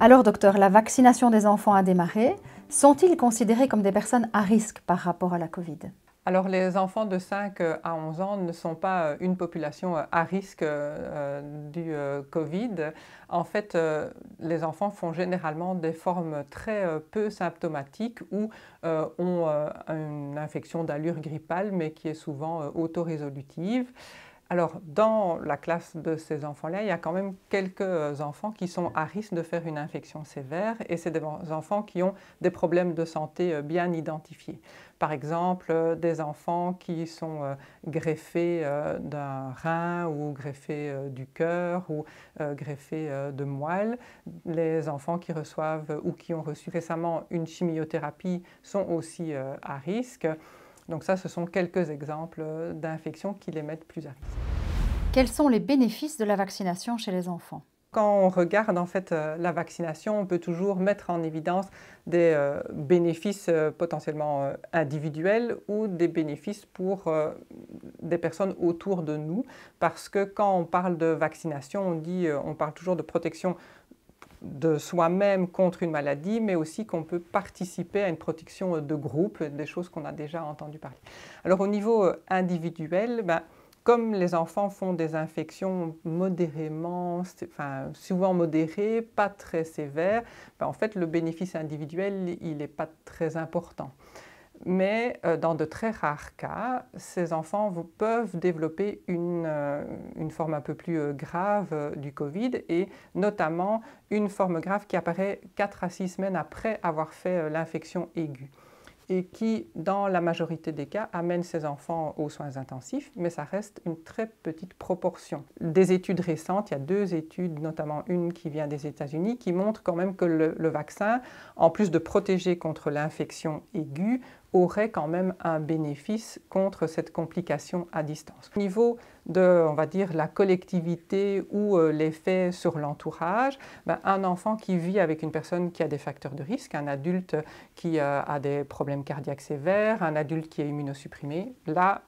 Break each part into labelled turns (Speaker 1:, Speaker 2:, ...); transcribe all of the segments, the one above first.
Speaker 1: Alors, docteur, la vaccination des enfants a démarré. Sont-ils considérés comme des personnes à risque par rapport à la Covid?
Speaker 2: Alors les enfants de 5 à 11 ans ne sont pas une population à risque du Covid. En fait, les enfants font généralement des formes très peu symptomatiques ou ont une infection d'allure grippale mais qui est souvent autorésolutive. Alors, dans la classe de ces enfants-là, il y a quand même quelques enfants qui sont à risque de faire une infection sévère et c'est des enfants qui ont des problèmes de santé bien identifiés. Par exemple, des enfants qui sont greffés d'un rein ou greffés du cœur ou greffés de moelle. Les enfants qui reçoivent ou qui ont reçu récemment une chimiothérapie sont aussi à risque. Donc ça, ce sont quelques exemples d'infections qui les mettent plus à risque.
Speaker 1: Quels sont les bénéfices de la vaccination chez les enfants?
Speaker 2: Quand on regarde en fait la vaccination, on peut toujours mettre en évidence des bénéfices potentiellement individuels ou des bénéfices pour des personnes autour de nous. Parce que quand on parle de vaccination, on parle toujours de protection de soi-même contre une maladie, mais aussi qu'on peut participer à une protection de groupe, des choses qu'on a déjà entendu parler. Alors au niveau individuel, comme les enfants font des infections modérément, souvent modérées, pas très sévères, en fait le bénéfice individuel, il n'est pas très important. Mais dans de très rares cas, ces enfants peuvent développer une forme un peu plus grave du Covid et notamment une forme grave qui apparaît 4 à 6 semaines après avoir fait l'infection aiguë et qui, dans la majorité des cas, amène ces enfants aux soins intensifs, mais ça reste une très petite proportion. Des études récentes, il y a 2 études, notamment une qui vient des États-Unis, qui montrent quand même que le vaccin, en plus de protéger contre l'infection aiguë, aurait quand même un bénéfice contre cette complication à distance. Au niveau de, on va dire, la collectivité ou l'effet sur l'entourage, un enfant qui vit avec une personne qui a des facteurs de risque, un adulte qui a des problèmes cardiaques sévères, un adulte qui est immunosupprimé, là,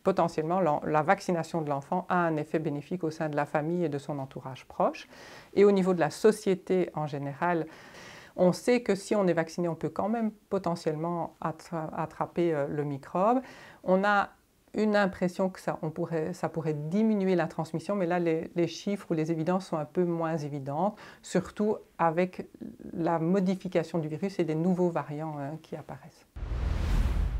Speaker 2: potentiellement, la vaccination de l'enfant a un effet bénéfique au sein de la famille et de son entourage proche. Et au niveau de la société en général, on sait que si on est vacciné, on peut quand même potentiellement attraper le microbe. On a une impression que ça pourrait diminuer la transmission, mais là, les chiffres ou les évidences sont un peu moins évidentes, surtout avec la modification du virus et des nouveaux variants qui apparaissent.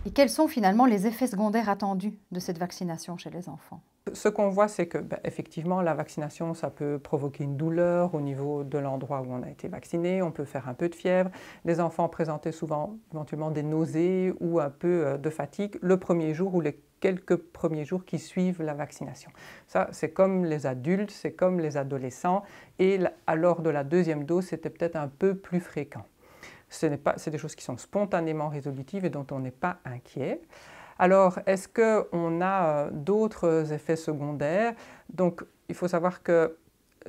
Speaker 1: Et quels sont finalement les effets secondaires attendus de cette vaccination chez les enfants?
Speaker 2: Ce qu'on voit, c'est que effectivement, la vaccination, ça peut provoquer une douleur au niveau de l'endroit où on a été vacciné, on peut faire un peu de fièvre. Les enfants présentaient souvent éventuellement des nausées ou un peu de fatigue le premier jour ou les quelques premiers jours qui suivent la vaccination. Ça, c'est comme les adultes, c'est comme les adolescents et lors de la deuxième dose, c'était peut-être un peu plus fréquent. C'est des choses qui sont spontanément résolutives et dont on n'est pas inquiet. Alors, est-ce qu'on a d'autres effets secondaires? Donc, il faut savoir que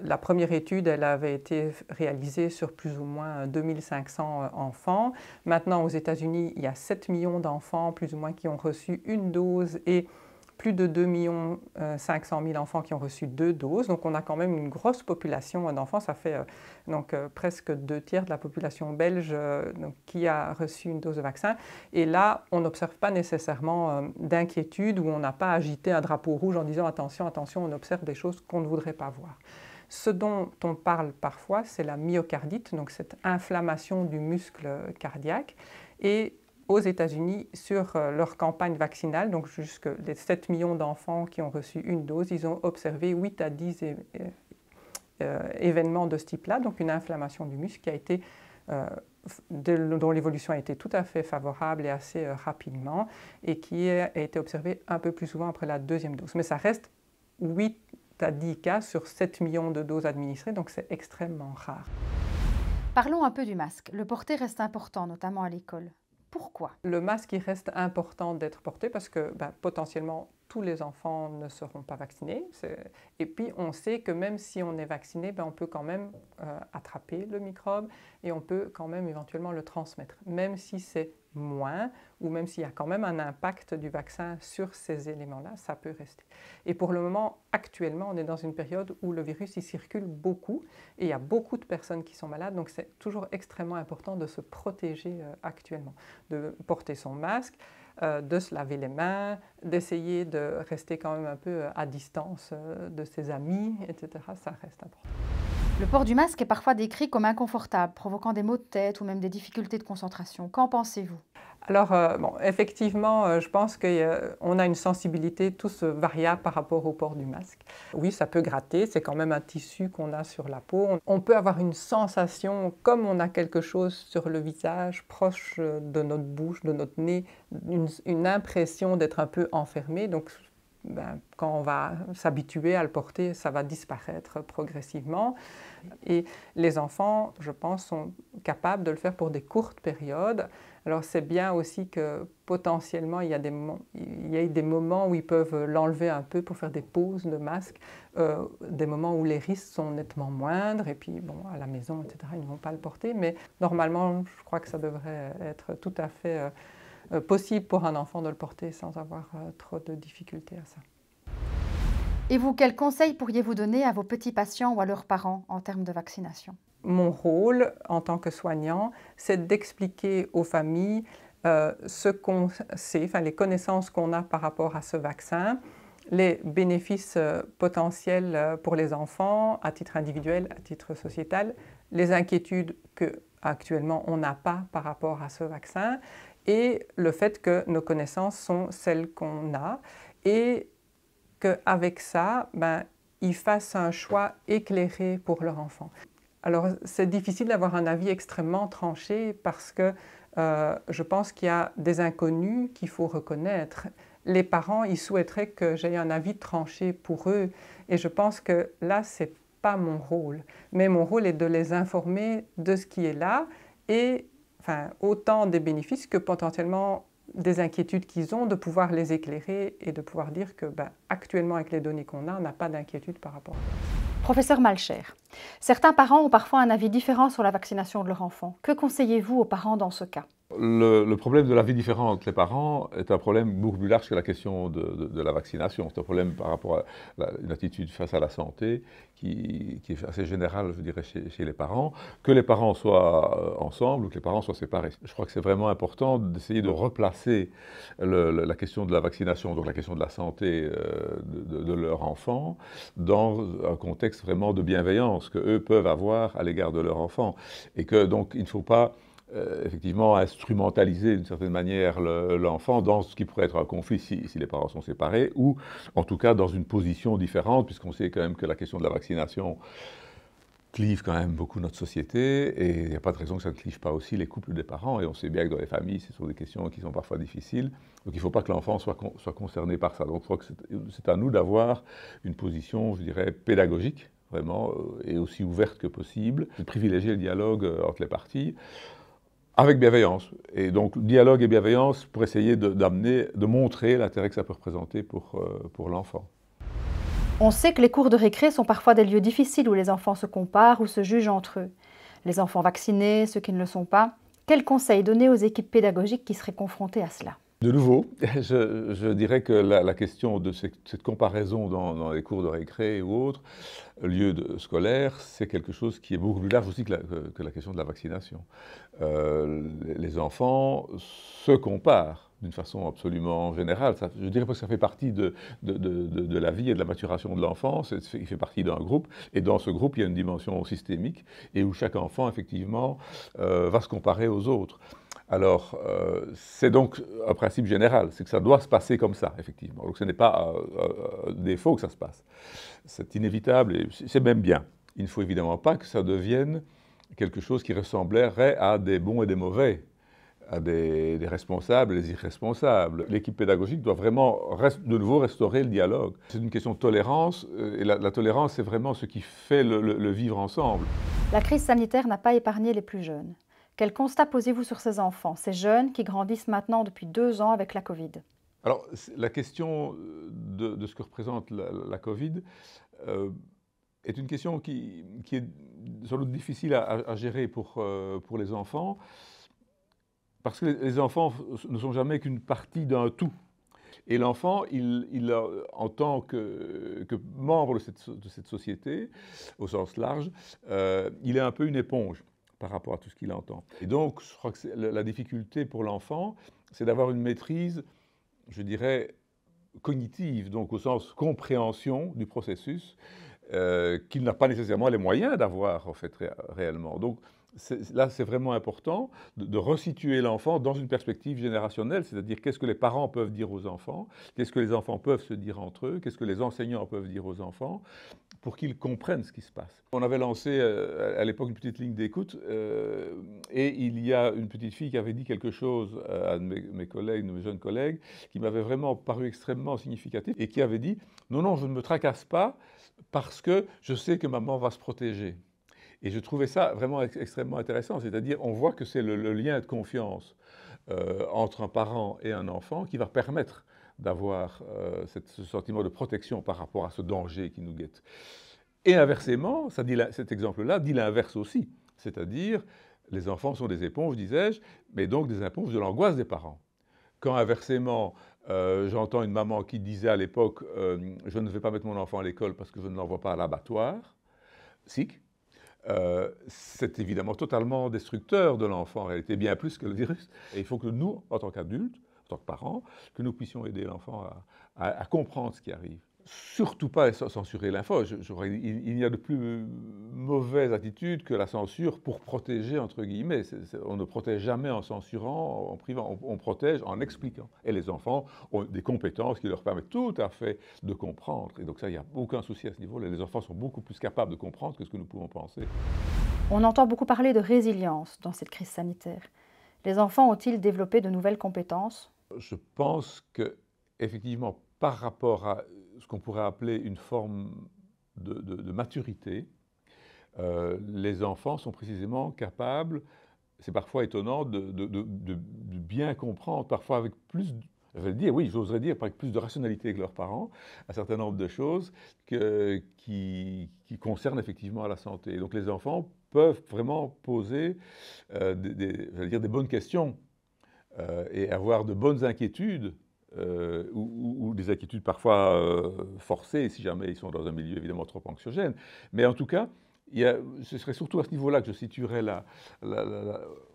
Speaker 2: la première étude, elle avait été réalisée sur plus ou moins 2500 enfants. Maintenant, aux États-Unis, il y a 7 millions d'enfants, plus ou moins, qui ont reçu une dose et plus de 2 500 000 enfants qui ont reçu 2 doses. Donc on a quand même une grosse population d'enfants. Ça fait presque 2/3 de la population belge qui a reçu une dose de vaccin. Et là, on n'observe pas nécessairement d'inquiétude ou on n'a pas agité un drapeau rouge en disant « attention, attention, on observe des choses qu'on ne voudrait pas voir ». Ce dont on parle parfois, c'est la myocardite, donc cette inflammation du muscle cardiaque. Et aux États-Unis, sur leur campagne vaccinale, donc jusque les 7 millions d'enfants qui ont reçu une dose, ils ont observé 8 à 10 événements de ce type-là, donc une inflammation du muscle qui a été, dont l'évolution a été tout à fait favorable et assez rapidement, et qui a été observée un peu plus souvent après la deuxième dose. Mais ça reste 8 à 10 cas sur 7 millions de doses administrées, donc c'est extrêmement rare.
Speaker 1: Parlons un peu du masque. Le porter reste important, notamment à l'école. Pourquoi?
Speaker 2: Le masque, il reste important d'être porté parce que potentiellement, tous les enfants ne seront pas vaccinés. Et puis, on sait que même si on est vacciné, ben, on peut quand même attraper le microbe et on peut quand même éventuellement le transmettre, même si c'est moins ou même s'il y a quand même un impact du vaccin sur ces éléments-là, ça peut rester. Et pour le moment, actuellement, on est dans une période où le virus il circule beaucoup et il y a beaucoup de personnes qui sont malades, donc c'est toujours extrêmement important de se protéger actuellement, de porter son masque, de se laver les mains, d'essayer de rester quand même un peu à distance de ses amis, etc. Ça reste important.
Speaker 1: Le port du masque est parfois décrit comme inconfortable, provoquant des maux de tête ou même des difficultés de concentration. Qu'en pensez-vous?
Speaker 2: Alors, bon, effectivement, je pense qu'on a une sensibilité tous variable par rapport au port du masque. Oui, ça peut gratter, c'est quand même un tissu qu'on a sur la peau. On peut avoir une sensation, comme on a quelque chose sur le visage, proche de notre bouche, de notre nez, une impression d'être un peu enfermé. Donc, ben, quand on va s'habituer à le porter, ça va disparaître progressivement. Et les enfants, je pense, sont capables de le faire pour des courtes périodes. Alors c'est bien aussi que potentiellement il y a des moments où ils peuvent l'enlever un peu pour faire des pauses de masque, des moments où les risques sont nettement moindres et puis bon, à la maison, etc., ils ne vont pas le porter. Mais normalement, je crois que ça devrait être tout à fait possible pour un enfant de le porter sans avoir trop de difficultés à ça.
Speaker 1: Et vous, quels conseils pourriez-vous donner à vos petits patients ou à leurs parents en termes de vaccination?
Speaker 2: Mon rôle en tant que soignant, c'est d'expliquer aux familles ce qu'on sait, enfin, les connaissances qu'on a par rapport à ce vaccin, les bénéfices potentiels pour les enfants à titre individuel, à titre sociétal, les inquiétudes qu'actuellement on n'a pas par rapport à ce vaccin et le fait que nos connaissances sont celles qu'on a et qu'avec ça, ben, ils fassent un choix éclairé pour leur enfant. Alors, c'est difficile d'avoir un avis extrêmement tranché parce que je pense qu'il y a des inconnus qu'il faut reconnaître. Les parents, ils souhaiteraient que j'aie un avis tranché pour eux et je pense que là, ce n'est pas mon rôle. Mais mon rôle est de les informer de ce qui est là et enfin, autant des bénéfices que potentiellement des inquiétudes qu'ils ont, de pouvoir les éclairer et de pouvoir dire que ben, actuellement, avec les données qu'on a, on n'a pas d'inquiétude par rapport à ça.
Speaker 1: Professeur Malcher, certains parents ont parfois un avis différent sur la vaccination de leur enfant. Que conseillez-vous aux parents dans ce cas?
Speaker 3: Le problème de l'avis différent entre les parents est un problème beaucoup plus large que la question de la vaccination. C'est un problème par rapport à une attitude face à la santé qui est assez générale, je dirais, chez les parents. Que les parents soient ensemble ou que les parents soient séparés. Je crois que c'est vraiment important d'essayer de replacer la question de la vaccination, donc la question de la santé de leur enfant, dans un contexte vraiment de bienveillance qu'eux peuvent avoir à l'égard de leur enfant. Et que donc il ne faut pas effectivement instrumentaliser d'une certaine manière l'enfant dans ce qui pourrait être un conflit si les parents sont séparés, ou en tout cas dans une position différente, puisqu'on sait quand même que la question de la vaccination clive quand même beaucoup notre société, et il n'y a pas de raison que ça ne clive pas aussi les couples des parents, et on sait bien que dans les familles, ce sont des questions qui sont parfois difficiles, donc il ne faut pas que l'enfant soit concerné par ça. Donc je crois que c'est à nous d'avoir une position, je dirais, pédagogique, vraiment, et aussi ouverte que possible, de privilégier le dialogue entre les parties, avec bienveillance. Et donc, dialogue et bienveillance pour essayer de montrer l'intérêt que ça peut représenter pour l'enfant.
Speaker 1: On sait que les cours de récré sont parfois des lieux difficiles où les enfants se comparent ou se jugent entre eux. Les enfants vaccinés, ceux qui ne le sont pas. Quels conseils donner aux équipes pédagogiques qui seraient confrontées à cela?
Speaker 3: De nouveau, je dirais que la question de cette comparaison dans les cours de récré ou autres lieux scolaires, c'est quelque chose qui est beaucoup plus large aussi que la question de la vaccination. Les enfants se comparent d'une façon absolument générale. Ça, je dirais pas que ça fait partie de la vie et de la maturation de l'enfant, il fait partie d'un groupe, et dans ce groupe, il y a une dimension systémique, et où chaque enfant, effectivement, va se comparer aux autres. Alors, c'est donc un principe général, c'est que ça doit se passer comme ça, effectivement. Donc ce n'est pas un défaut que ça se passe. C'est inévitable et c'est même bien. Il ne faut évidemment pas que ça devienne quelque chose qui ressemblerait à des bons et des mauvais, à des responsables et des irresponsables. L'équipe pédagogique doit vraiment de nouveau restaurer le dialogue. C'est une question de tolérance, et la tolérance, c'est vraiment ce qui fait le vivre ensemble.
Speaker 1: La crise sanitaire n'a pas épargné les plus jeunes. Quel constat posez-vous sur ces enfants, ces jeunes qui grandissent maintenant depuis 2 ans avec la Covid?
Speaker 3: Alors, la question de ce que représente la Covid est une question qui est sans doute difficile à gérer pour les enfants, parce que les enfants ne sont jamais qu'une partie d'un tout. Et l'enfant, en tant que membre de cette société, au sens large, il est un peu une éponge par rapport à tout ce qu'il entend. Et donc, je crois que la difficulté pour l'enfant, c'est d'avoir une maîtrise, je dirais, cognitive, donc au sens compréhension du processus, qu'il n'a pas nécessairement les moyens d'avoir, en fait, réellement. Donc, là, c'est vraiment important de resituer l'enfant dans une perspective générationnelle, c'est-à-dire qu'est-ce que les parents peuvent dire aux enfants, qu'est-ce que les enfants peuvent se dire entre eux, qu'est-ce que les enseignants peuvent dire aux enfants, pour qu'ils comprennent ce qui se passe. On avait lancé à l'époque une petite ligne d'écoute, et il y a une petite fille qui avait dit quelque chose à mes collègues, mes jeunes collègues, qui m'avait vraiment paru extrêmement significatif, et qui avait dit « Non, non, je ne me tracasse pas, parce que je sais que maman va se protéger ». Et je trouvais ça vraiment extrêmement intéressant, c'est-à-dire on voit que c'est le lien de confiance entre un parent et un enfant qui va permettre d'avoir ce sentiment de protection par rapport à ce danger qui nous guette. Et inversement, cet exemple-là dit l'inverse aussi, c'est-à-dire les enfants sont des éponges, disais-je, mais donc des éponges de l'angoisse des parents. Quand inversement, j'entends une maman qui disait à l'époque « je ne vais pas mettre mon enfant à l'école parce que je ne l'envoie pas à l'abattoir », sick, c'est évidemment totalement destructeur de l'enfant, en réalité, bien plus que le virus. Et il faut que nous, en tant qu'adultes, en tant que parents, que nous puissions aider l'enfant à comprendre ce qui arrive. Surtout pas censurer l'info. Il n'y a de plus mauvaise attitude que la censure pour protéger, entre guillemets. On ne protège jamais en censurant, en privant, on protège en expliquant. Et les enfants ont des compétences qui leur permettent tout à fait de comprendre. Et donc ça, il n'y a aucun souci à ce niveau-là. Les enfants sont beaucoup plus capables de comprendre que ce que nous pouvons penser.
Speaker 1: On entend beaucoup parler de résilience dans cette crise sanitaire. Les enfants ont-ils développé de nouvelles compétences?
Speaker 3: Je pense que, effectivement, par rapport à ce qu'on pourrait appeler une forme de maturité, les enfants sont précisément capables, c'est parfois étonnant, de bien comprendre, parfois avec plus, j'oserais dire, avec plus de rationalité que leurs parents, un certain nombre de choses qui concernent effectivement la santé. Donc les enfants peuvent vraiment poser des bonnes questions et avoir de bonnes inquiétudes, ou des inquiétudes parfois forcées, si jamais ils sont dans un milieu évidemment trop anxiogène. Mais en tout cas, ce serait surtout à ce niveau-là que je situerais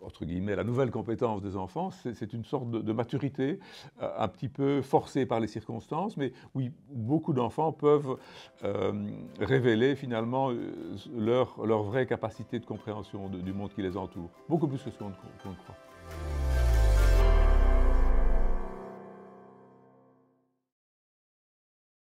Speaker 3: entre guillemets, la nouvelle compétence des enfants. C'est une sorte de maturité un petit peu forcée par les circonstances, mais oui, beaucoup d'enfants peuvent révéler finalement leur vraie capacité de compréhension du monde qui les entoure, beaucoup plus que ce qu'on croit.